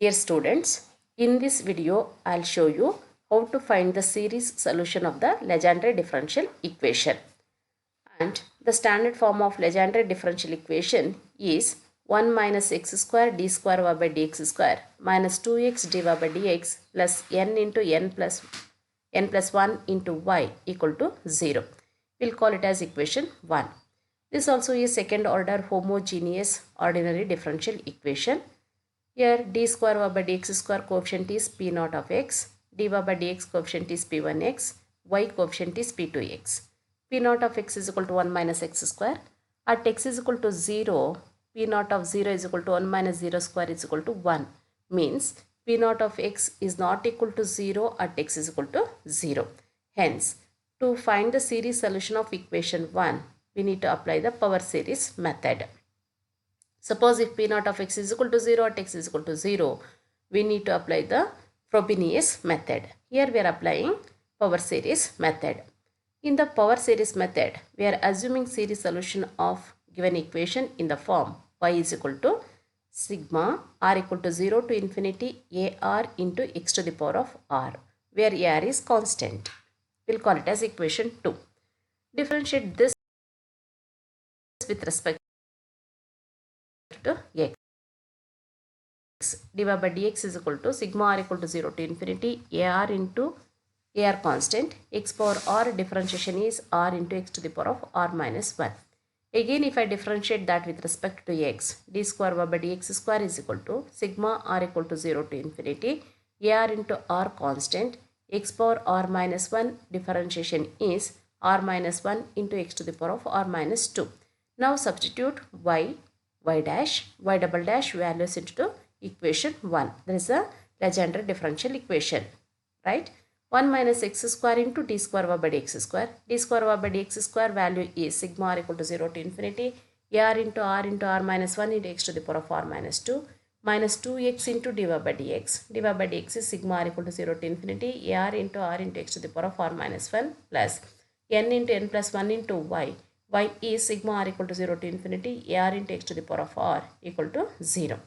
Dear students, in this video I'll show you how to find the series solution of the Legendre differential equation. And the standard form of Legendre differential equation is 1 minus x square d square y by dx square minus 2x dy by dx plus n into n plus 1 into y equal to 0. We'll call it as equation 1. This also is second order homogeneous ordinary differential equation. Here d square y by dx square coefficient is p naught of x, dy by dx coefficient is p1x, y coefficient is p2x. P naught of x is equal to 1 minus x square. At x is equal to 0, p naught of 0 is equal to 1 minus 0 square is equal to 1. Means p naught of x is not equal to 0 at x is equal to 0. Hence, to find the series solution of equation 1, we need to apply the power series method. Suppose if p naught of x is equal to 0 at x is equal to 0, we need to apply the Frobenius method. Here we are applying power series method. In the power series method, we are assuming series solution of given equation in the form y is equal to sigma r equal to 0 to infinity ar into x to the power of r, where ar is constant. We'll call it as equation 2. Differentiate this with respect to x. dy by dx is equal to sigma r equal to 0 to infinity ar into ar constant, x power r differentiation is r into x to the power of r minus 1. Again, if I differentiate that with respect to x, d square y by dx square is equal to sigma r equal to 0 to infinity ar into r constant, x power r minus 1 differentiation is r minus 1 into x to the power of r minus 2. Now substitute y dash, y double dash values into equation 1. There is a Legendre differential equation, right? 1 minus x square into d square y by dx square. D square y by dx square value is sigma r equal to 0 to infinity ar into r minus 1 into x to the power of r minus 2 minus 2x into dy by dx. dy by dx is sigma r equal to 0 to infinity ar into x to the power of r minus 1 plus n into n plus 1 into y. Y is sigma r equal to 0 to infinity ar into x to the power of r equal to 0.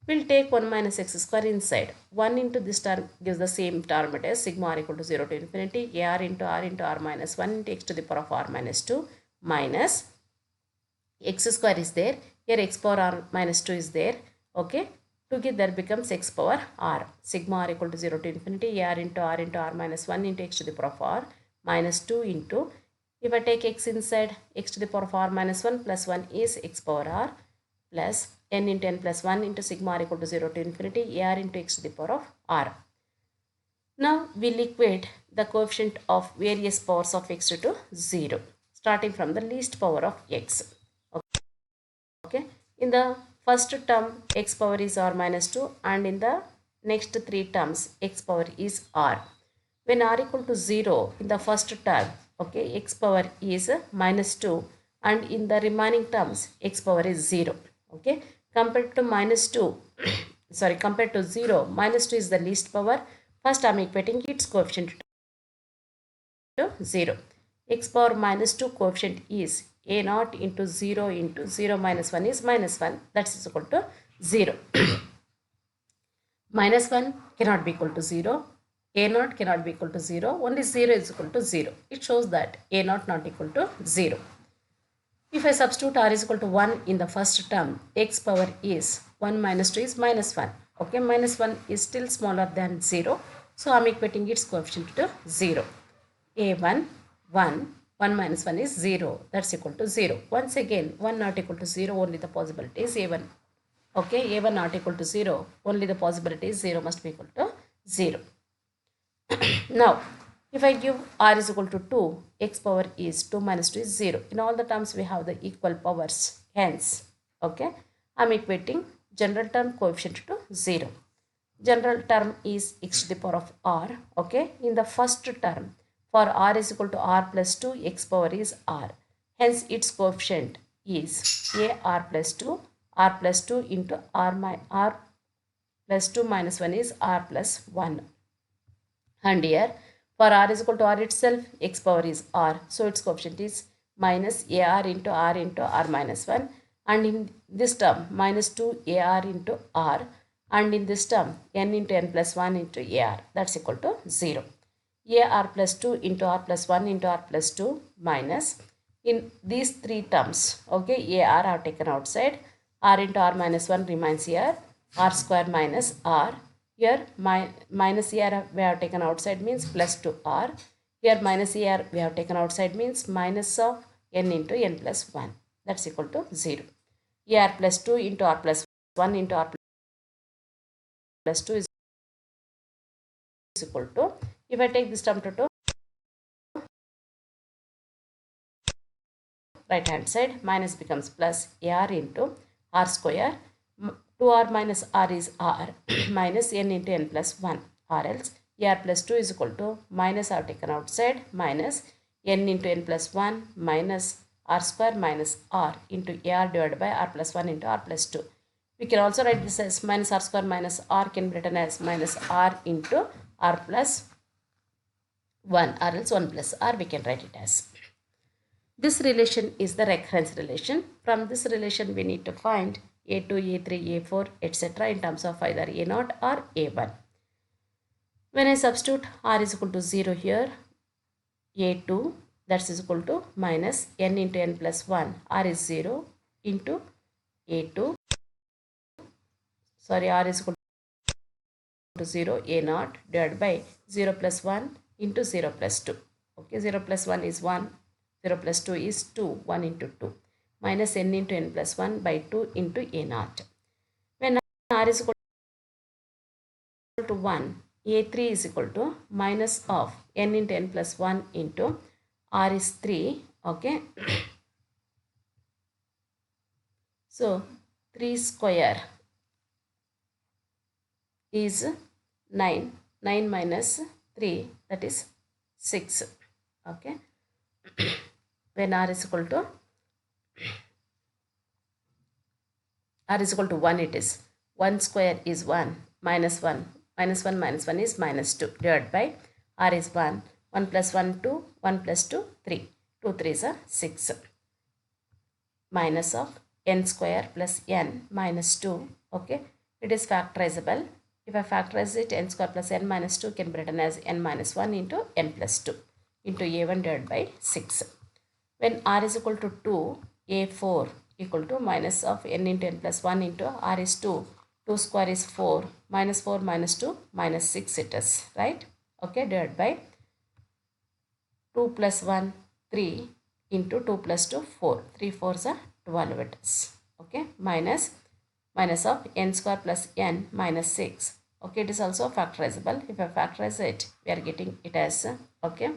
We'll take 1 minus x square inside. 1 into this term gives the same term as sigma r equal to 0 to infinity ar into r minus 1 into x to the power of r minus 2 minus x square is there. Here x power r minus 2 is there. Okay. Together becomes x power r. Sigma r equal to 0 to infinity ar into r minus 1 into x to the power of r minus 2 into, if I take x inside, x to the power of r minus 1 plus 1 is x power r plus n into n plus 1 into sigma r equal to 0 to infinity ar into x to the power of r. Now we'll equate the coefficient of various powers of x to 0, starting from the least power of x. Okay. In the first term, x power is r minus 2, and in the next three terms, x power is r. When r equal to 0 in the first term, okay, x power is minus 2, and in the remaining terms, x power is 0. Okay, compared to minus 2, compared to 0, minus 2 is the least power. First I am equating its coefficient to 0. X power minus 2 coefficient is a naught into 0 minus 1 is minus 1. That is equal to 0. Minus 1 cannot be equal to 0. A naught cannot be equal to 0. Only 0 is equal to 0. It shows that a naught not equal to 0. If I substitute r is equal to 1 in the first term, x power is 1 minus 2 is minus 1. Okay, minus 1 is still smaller than 0. So I am equating its coefficient to 0. A1, 1 minus 1 is 0. That's equal to 0. Once again, 1 not equal to 0, only the possibility is A1. Okay, A1 not equal to 0, only the possibility is 0 must be equal to 0. Now, if I give r is equal to 2, x power is 2 minus 2 is 0. In all the terms, we have the equal powers. Hence, okay, I am equating general term coefficient to 0. General term is x to the power of r. Okay, in the first term, for r is equal to r plus 2, x power is r. Hence, its coefficient is ar plus 2, r plus 2 into r plus 2 minus 1 is r plus 1. And here, for r is equal to r itself, x power is r. So, its coefficient is minus ar into r minus 1. And in this term, minus 2 ar into r. and in this term n into n plus 1 into ar, that's equal to 0. ar plus 2 into r plus 1 into r plus 2 minus, in these three terms, okay, ar are taken outside, r into r minus 1 remains here, r square minus r, here minus ar we have taken outside means plus 2r, here minus ar we have taken outside means minus of n into n plus 1, that's equal to 0. ar plus 2 into r plus 1 into r plus 2 is equal to, if I take this term to right hand side, minus becomes plus ar into r square, 2r minus r is r minus n into n plus 1, or else ar plus 2 is equal to minus r taken outside minus n into n plus 1 minus r square minus r into ar divided by r plus 1 into r plus 2. We can also write this as minus r square minus r can be written as minus r into r plus 1, or else 1 plus r we can write it as. This relation is the recurrence relation. From this relation we need to find a2, a3, a4, etc. in terms of either a0 or a1. When I substitute r is equal to 0 here, a2 that is equal to minus n into n plus 1, r is 0 into a2, sorry, r is equal to 0, a0 divided by 0 plus 1 into 0 plus 2. Okay, 0 plus 1 is 1, 0 plus 2 is 2, 1 into 2, minus n into n plus 1 by 2 into a0. When r is equal to 1, a3 is equal to minus of n into n plus 1 into r is 3, okay. So 3 square is 9, 9 minus 3, that is 6, okay. When r is equal to 1, it is 1 square is 1 minus 1 minus 1 minus 1 is minus 2 divided by r is 1, 1 plus 1 2, 1 plus 2 3, 2 3 is a 6, minus of n square plus n minus 2, okay. It is factorizable. If I factorize it, n square plus n minus 2 can be written as n minus 1 into n plus 2 into a1 divided by 6. When r is equal to 2, a4 equal to minus of n into n plus 1 into r is 2, 2 square is 4, minus 4 minus 2 minus 6 it is, right, okay, divided by 2 plus 1 3 into 2 plus 2 4, 3 4s are 12 it is, okay, minus of n square plus n minus 6, okay. It is also factorizable. If I factorize it, we are getting it as, okay,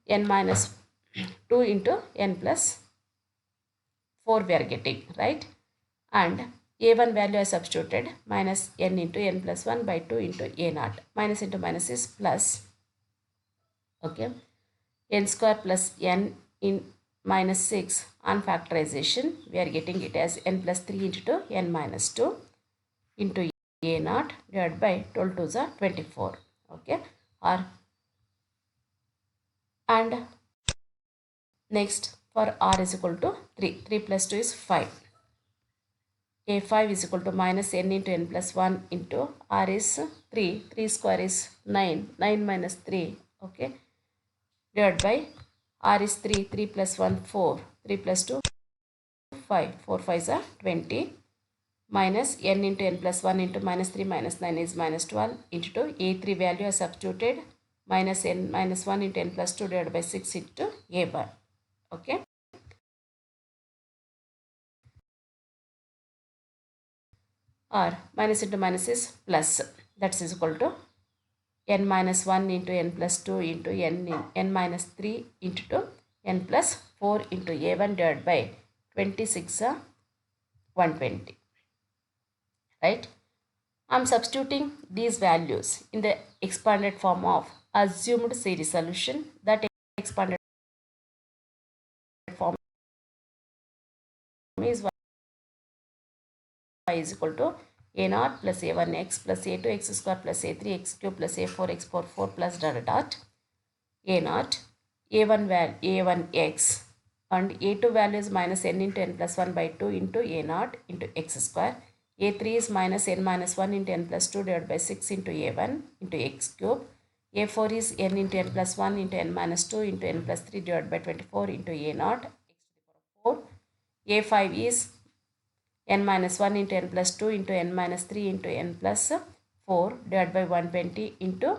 n minus 2 into n plus 4 we are getting, right, and a1 value I substituted minus n into n plus 1 by 2 into a0, minus into minus is plus, okay, n square plus n in minus 6 on factorization we are getting it as n plus 3 into n minus 2 into a0 divided by 12 to the 24, okay, or and next for r is equal to 3, 3 plus 2 is 5, a5 is equal to minus n into n plus 1 into r is 3, 3 square is 9, 9 minus 3, okay, divided by r is 3, 3 plus 1 4, 3 plus 2 5, 4 5s are 20, minus n into n plus 1 into minus 3 minus 9 is minus 12 into a3 value is substituted minus n minus 1 into n plus 2 divided by 6 into a1, okay. Or minus into minus is plus, that is equal to n minus 1 into n plus 2 into n minus 3 into n plus 4 into a1 divided by 26 120, right. I am substituting these values in the expanded form of assumed series solution. That expanded form is y is equal to a0 plus a1x plus a2 x square plus a3 x cube plus a4 x power 4 plus dot dot a0, a1 value a1x and a2 value is minus n into n plus 1 by 2 into a0 into x square, a3 is minus n minus 1 into n plus 2 divided by 6 into a1 into x cube. a4 is n into n plus 1 into n minus 2 into n plus 3 divided by 24 into a naught x to the power 4. a5 is n minus 1 into n plus 2 into n minus 3 into n plus 4 divided by 120 into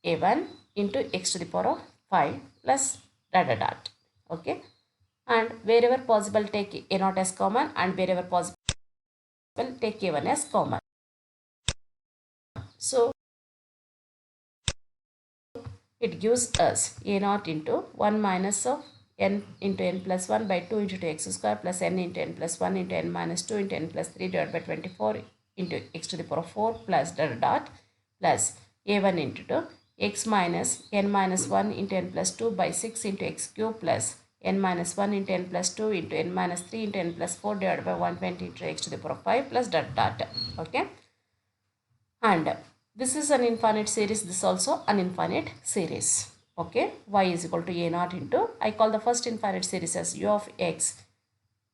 a1 into x to the power of 5 plus dot dot dot. Okay, and wherever possible take a naught as common, and wherever possible take a1 as common. So it gives us a naught into 1 minus of n into n plus 1 by 2 into x square plus n into n plus 1 into n minus 2 into n plus 3 divided by 24 into x to the power of 4 plus dot dot dot plus a1 into 2 x minus n minus 1 into n plus 2 by 6 into x cube plus n minus 1 into n plus 2 into n minus 3 into n plus 4 divided by 120 into x to the power of 5 plus dot dot. Okay, and this is an infinite series, this also an infinite series. Okay, y is equal to a naught into, I call the first infinite series as u of x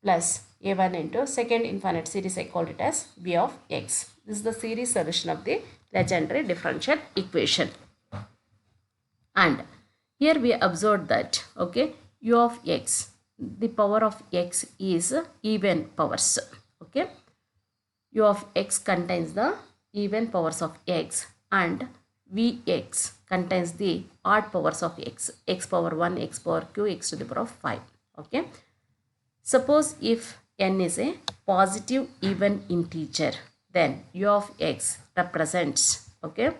plus a1 into second infinite series, I called it as b of x. This is the series solution of the Legendre differential equation. And here we observed that, okay, u of x, the power of x is even powers. Okay, u of x contains the even powers of x, and vx contains the odd powers of x, x power 1, x power q, x to the power of 5. Okay, suppose if n is a positive even integer, then u of x represents, okay,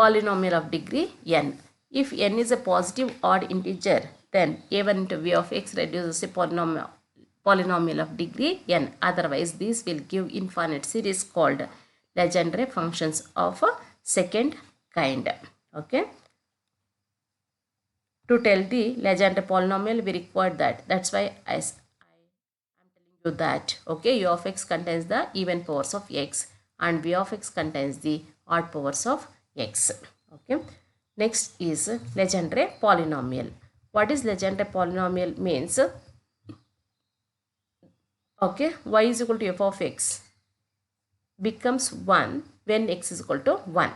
polynomial of degree n. If n is a positive odd integer, then a1 into v of x reduces a polynomial of degree n. Otherwise, these will give infinite series called Legendre functions of a second kind. Okay. To tell the Legendre polynomial, we require that. That's why I am telling you that. Okay, u of x contains the even powers of x, and v of x contains the odd powers of x. Okay, next is Legendre polynomial. What is Legendre polynomial means? Okay, y is equal to f of x becomes 1 when x is equal to 1.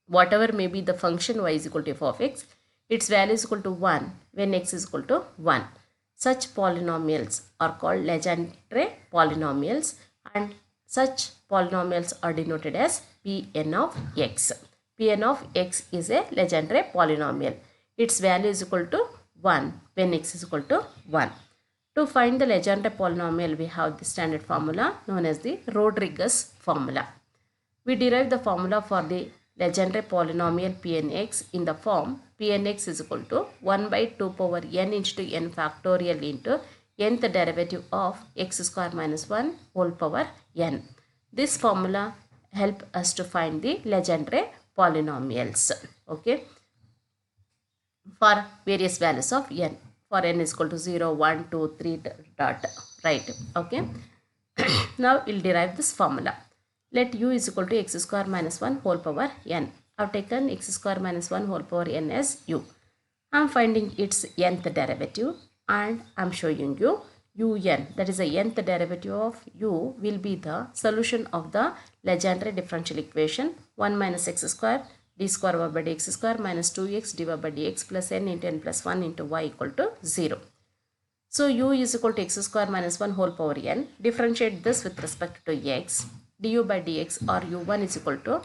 Whatever may be the function y is equal to f of x, its value is equal to 1 when x is equal to 1. Such polynomials are called Legendre polynomials, and such polynomials are denoted as Pn of x. Pn of x is a Legendre polynomial. Its value is equal to 1 when x is equal to 1. To find the Legendre polynomial, we have the standard formula known as the Rodriguez formula. We derive the formula for the Legendre polynomial Pnx in the form Pnx is equal to 1 by 2 power n into n factorial into nth derivative of x square minus 1 whole power n. This formula help us to find the Legendre polynomials. Okay, for various values of n. For n is equal to 0, 1, 2, 3 dot, right. Okay. Now we'll derive this formula. Let u is equal to x square minus 1 whole power n. I've taken x square minus 1 whole power n as u. I'm finding its nth derivative, and I'm showing you un, that is the nth derivative of u, will be the solution of the Legendre differential equation 1 minus x square d square over by dx square minus 2x divided by dx plus n into n plus 1 into y equal to 0. So u is equal to x square minus 1 whole power n. Differentiate this with respect to x. Du by dx or u1 is equal to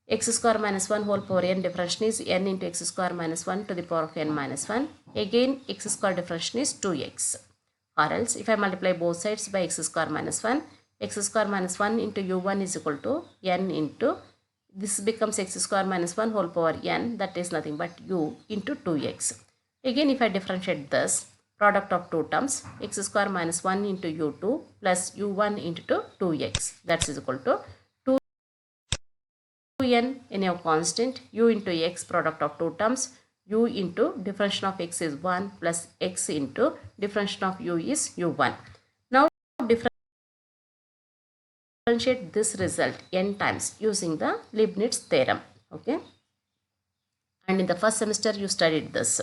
x square minus 1 whole power n. Differentiation is n into x square minus 1 to the power of n minus 1. Again, x square differentiation is 2x. Or else, if I multiply both sides by x square minus 1, x square minus 1 into u1 is equal to n into, this becomes x square minus 1 whole power n, that is nothing but u into 2x. Again, if I differentiate this, product of two terms, x square minus 1 into u2 plus u1 into 2x, that is equal to 2n in a constant, u into x, product of two terms, u into differentiation of x is 1 plus x into differentiation of u is u1. Now differentiate differentiate this result n times using the Leibniz theorem. Okay. And in the first semester you studied this.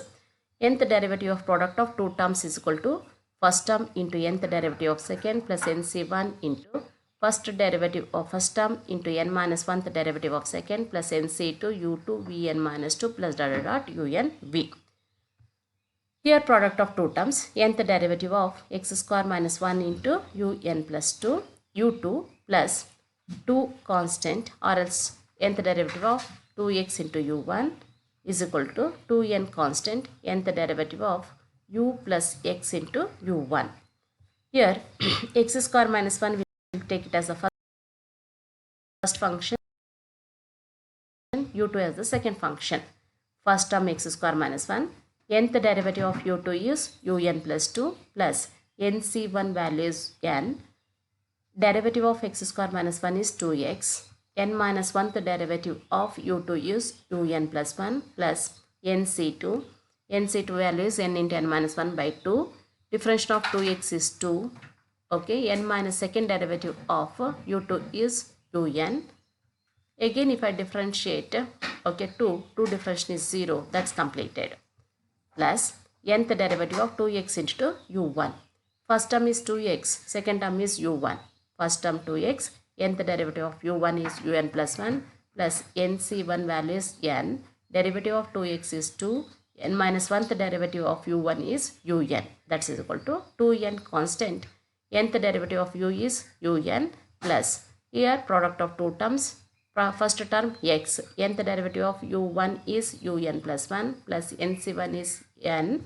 Nth derivative of product of two terms is equal to first term into nth derivative of second plus nc1 into first derivative of first term into n minus 1th derivative of second plus nc2 u2 vn minus 2 plus dot dot dot un v. Here product of two terms, nth derivative of x square minus 1 into un plus 2 u2 plus 2 constant or else nth derivative of 2x into u1 is equal to 2n constant nth derivative of u plus x into u1. Here x square minus 1 will take it as the first function, u2 as the second function. First term x square minus 1, nth derivative of u2 is un plus 2 plus nc1 value is n. Derivative of x square minus 1 is 2x. N minus 1th derivative of u2 is un plus 1 plus nc2. nc2 value is n into n minus 1 by 2. Differential of 2x is 2. Okay, n minus second derivative of u2 is un. Again if I differentiate, okay, 2 differentiation is 0, that's completed. Plus nth derivative of 2x into u1. First term is 2x, second term is u1. First term 2x, nth derivative of u1 is un plus 1 plus nc1 value is n. Derivative of 2x is 2. N minus 1th derivative of u1 is un. That is equal to 2n constant. Nth derivative of u is un plus here product of two terms. First term x, nth derivative of u1 is un plus 1 plus nc1 is n.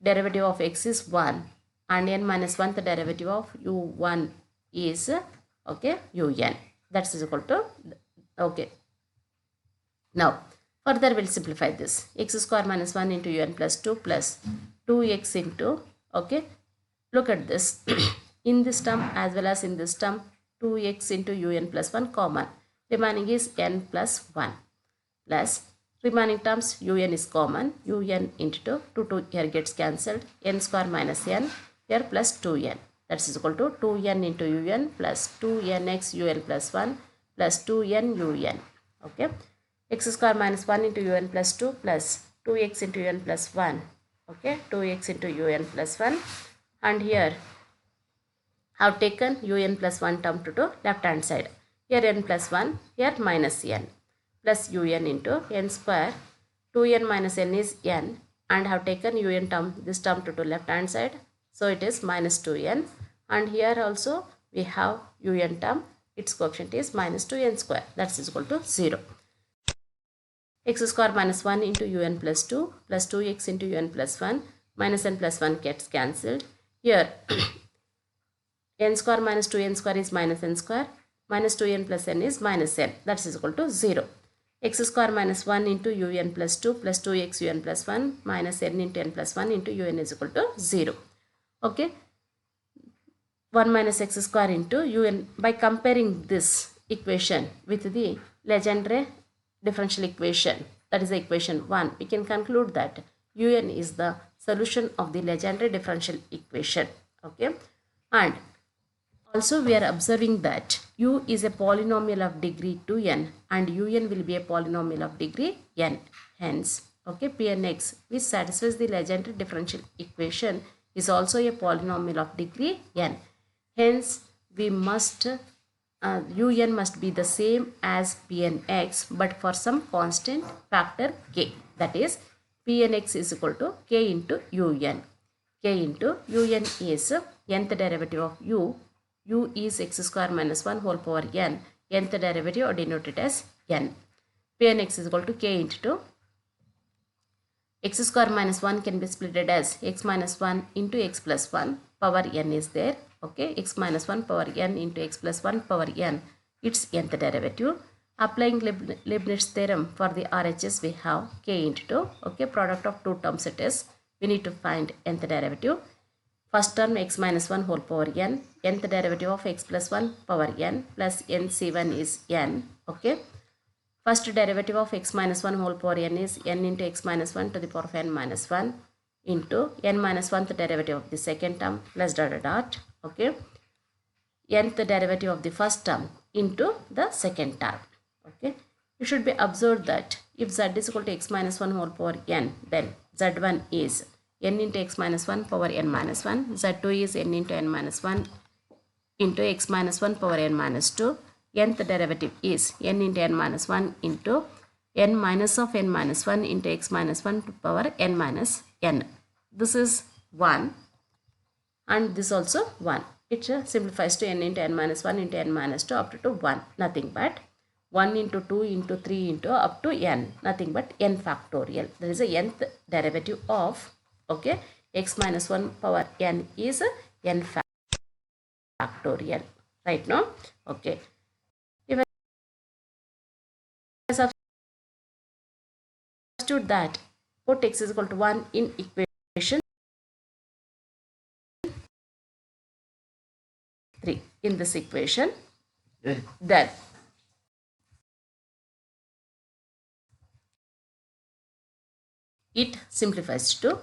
Derivative of x is 1 and n minus 1th derivative of u1 is okay un. That is equal to okay. Now further we'll simplify this. X square minus 1 into un plus 2 plus 2x into okay. Look at this. In this term as well as in this term 2x into un plus 1 common. Remaining is n plus 1 plus remaining terms un is common. Un into 2 here gets cancelled. N square minus n here plus 2n. That is equal to 2n into un plus 2nx un plus 1 plus 2n un. Okay. X square minus 1 into un plus 2 plus 2x into un plus 1. Okay. 2x into un plus 1. And here have taken un plus 1 term to left hand side. Here n plus 1, here minus n plus un into n square. 2n minus n is n and have taken un term, this term to left hand side. So it is minus 2n and here also we have un term, its coefficient is minus 2n square, that is equal to 0. X square minus 1 into un plus 2 plus 2x into un plus 1 minus n plus 1 gets cancelled. Here n square minus 2n square is minus n square, minus 2n plus n is minus n, that is equal to 0. X square minus 1 into un plus 2 plus 2x un plus 1 minus n into n plus 1 into un is equal to 0. Okay. 1 minus x square into un. By comparing this equation with the Legendre differential equation, that is the equation 1, we can conclude that un is the solution of the Legendre differential equation. Okay. And also we are observing that u is a polynomial of degree 2n and un will be a polynomial of degree n. Hence, okay, Pnx which satisfies the Legendre differential equation is also a polynomial of degree n. Hence, we must un must be the same as Pnx but for some constant factor k. That is, Pnx is equal to k into un. K into un is nth derivative of u. U is x square minus 1 whole power n. Nth derivative are denoted as n. Pnx is equal to k into x square minus 1 can be split as x minus 1 into x plus 1 power n is there. Okay, x minus 1 power n into x plus 1 power n, its nth derivative. Applying Leibniz theorem for the RHS we have k into, okay, product of two terms it is. We need to find nth derivative. First term x minus 1 whole power n, nth derivative of x plus 1 power n plus nc1 is n. Okay. First derivative of x minus 1 whole power n is n into x minus 1 to the power of n minus 1 into n minus 1th derivative of the second term plus dot dot dot. Okay. nth derivative of the first term into the second term. Okay. It should be observed that if z is equal to x minus 1 whole power n, then z1 is n into x minus 1 power n minus 1, z2 is n into n minus 1 into x minus 1 power n minus 2, nth derivative is n into n minus 1 into n minus of n minus 1 into x minus 1 to power n minus n. This is 1 and this also 1. It simplifies to n into n minus 1 into n minus 2 up to 1. Nothing but 1 into 2 into 3 into up to n. Nothing but n factorial. There is a nth derivative of, okay, x minus 1 power n is n factorial. Right now? Okay. If I substitute that, put x is equal to 1 in equation 3. In this equation, then it simplifies to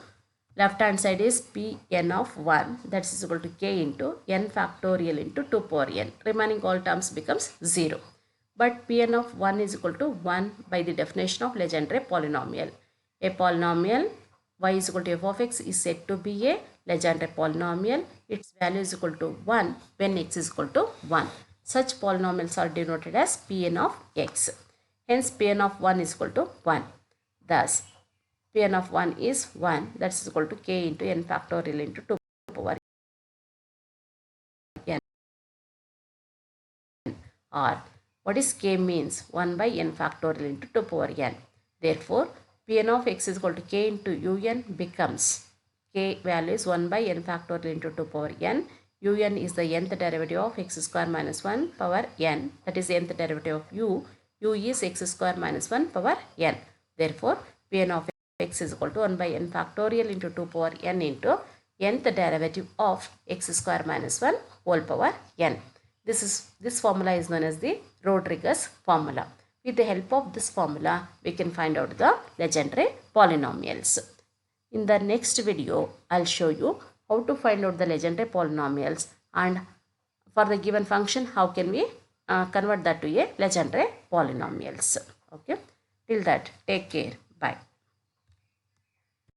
left hand side is Pn of 1, that is equal to k into n factorial into 2 power n. Remaining all terms becomes 0. But Pn of 1 is equal to 1 by the definition of Legendre polynomial. A polynomial y is equal to f of x is said to be a Legendre polynomial. Its value is equal to 1 when x is equal to 1. Such polynomials are denoted as Pn of x. Hence Pn of 1 is equal to 1. Thus Pn of 1 is 1, that is equal to k into n factorial into 2 power n. Or what is k means? 1 by n factorial into 2 power n. Therefore, Pn of x is equal to k into un becomes k value is 1 by n factorial into 2 power n. Un is the nth derivative of x square minus 1 power n, that is nth derivative of u. U is x square minus 1 power n. Therefore, Pn of x is equal to 1 by n factorial into 2 power n into nth derivative of x square minus 1 whole power n. This formula is known as the Rodriguez formula. With the help of this formula, we can find out the Legendre polynomials. In the next video, I'll show you how to find out the Legendre polynomials, and for the given function, how can we convert that to a Legendre polynomials. Okay. Till that, take care. Bye.